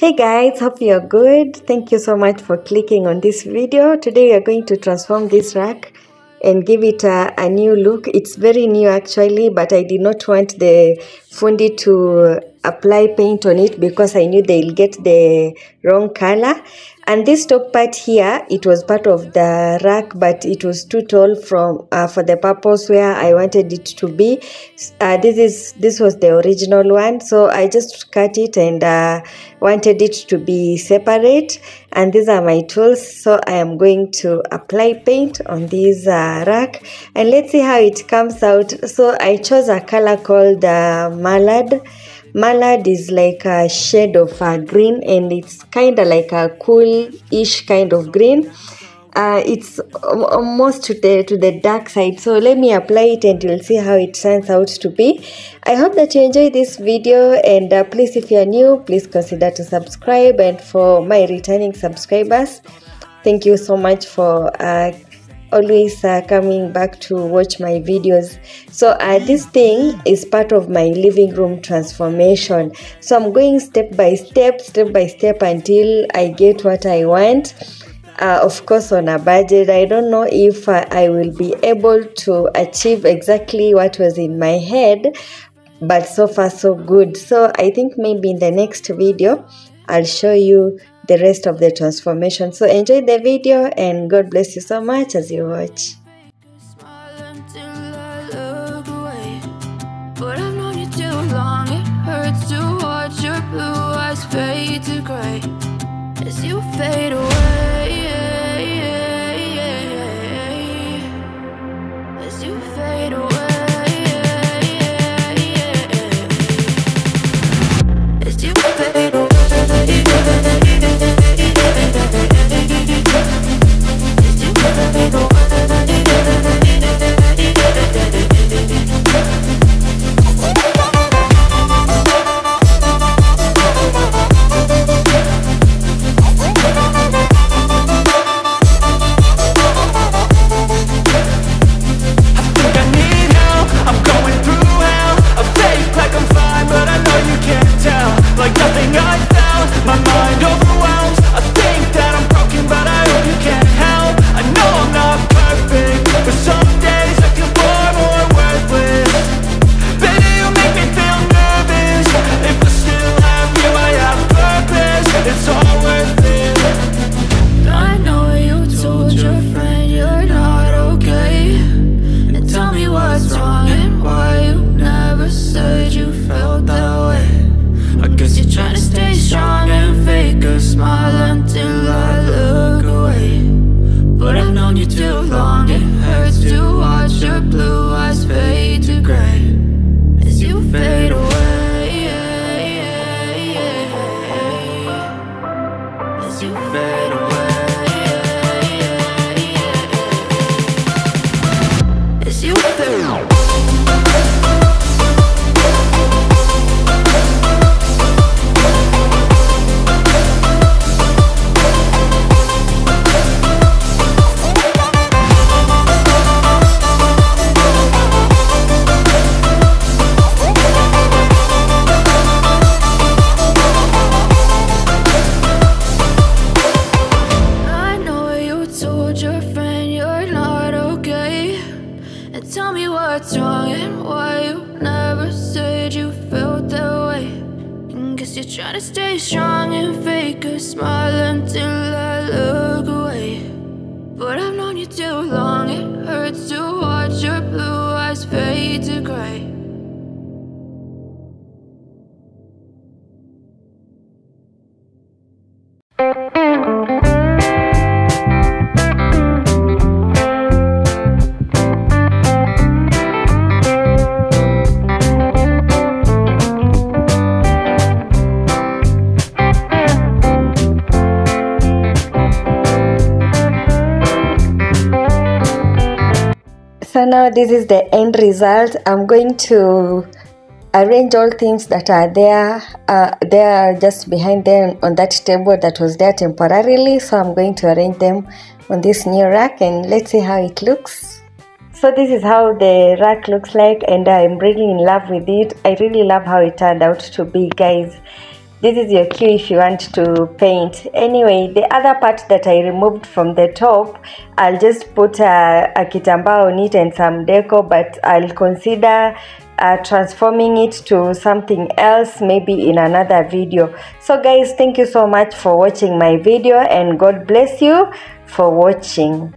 Hey guys, hope you're good. Thank you so much for clicking on this video. Today we are going to transform this rack and give it a new look. It's very new actually, but I did not want the fundi to apply paint on it because I knew they'll get the wrong color. And this top part here, it was part of the rack, but it was too tall for the purpose where I wanted it to be. This was the original one, so I just cut it and wanted it to be separate. And these are my tools, so I am going to apply paint on this rack and let's see how it comes out. So I chose a color called Mallard. Mallard is like a shade of green, and it's kind of like a cool-ish kind of green. It's almost to the dark side. So let me apply it and you'll see how it turns out to be. I hope that you enjoy this video, and please, if you're new, please consider to subscribe. And for my returning subscribers, thank you so much for always coming back to watch my videos. So this thing is part of my living room transformation, so I'm going step by step until I get what I want. Of course, on a budget. I don't know if I will be able to achieve exactly what was in my head, but so far so good. So I think maybe in the next video I'll show you the rest of the transformation. So enjoy the video and God bless you so much as you watch. But I've known you too long, it hurts to watch your blue eyes fade to gray as you fade away, as you fade away, as you fade away. Try to stay strong and fake a smile until I look away. But I've known you too long, it hurts to watch your blue eyes fade to gray. So now this is the end result. I'm going to arrange all things that are there just behind them on that table that was there temporarily. So I'm going to arrange them on this new rack and let's see how it looks. So this is how the rack looks like, and I'm really in love with it. I really love how it turned out to be, guys. This is your cue if you want to paint. Anyway, the other part that I removed from the top, I'll just put a kitamba on it and some decor, but I'll consider transforming it to something else maybe in another video. So guys, thank you so much for watching my video, and God bless you for watching.